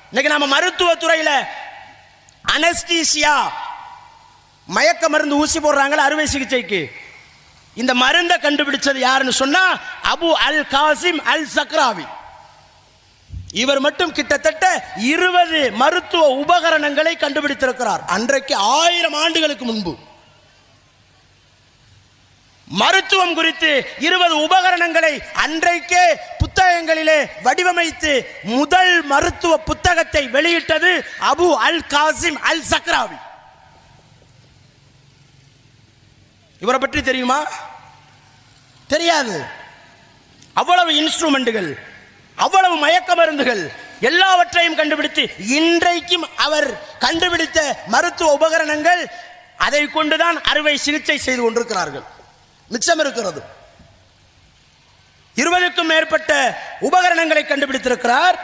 இன்னைக்கு நம்ம மருத்துவத்துறையில அனஸ்தீசியா, மயக்க மருந்து ஊசி போடுறாங்களா அறுவை சிகிச்சைக்கு, இந்த மருந்தை கண்டுபிடிச்சது யாருன்னு சொன்னா அபு அல் காசிம் அல் சக்ராவி. இவர் மட்டும் கிட்டத்தட்ட 20 மருத்துவ உபகரணங்களை கண்டுபிடித்திருக்கிறார். அன்றைக்கு 1000 ஆண்டுகளுக்கு முன்பு மருத்துவம் குறித்து 20 உபகரணங்களை அன்றைக்கே புத்தகங்களிலே வடிவமைத்து முதல் மருத்துவ புத்தகத்தை வெளியிட்டது அபு அல் காசிம் அல் சக்ராவி. இவரை பற்றி தெரியுமா? தெரியாது. அவ்வளவு இன்ஸ்ட்ருமெண்ட்டுகள், அவ்வளவு மயக்க மருந்துகள் எல்லாவற்றையும் கண்டுபிடித்து இன்றைக்கும் அவர் கண்டுபிடித்த மருத்துவ உபகரணங்கள் அதை கொண்டுதான் அறுவை சிகிச்சை செய்து கொண்டிருக்கிறார்கள். மிச்சம் இருக்கிறது. 20க்கும் மேற்பட்ட உபகரணங்களை கண்டுபிடித்திருக்கிறார்.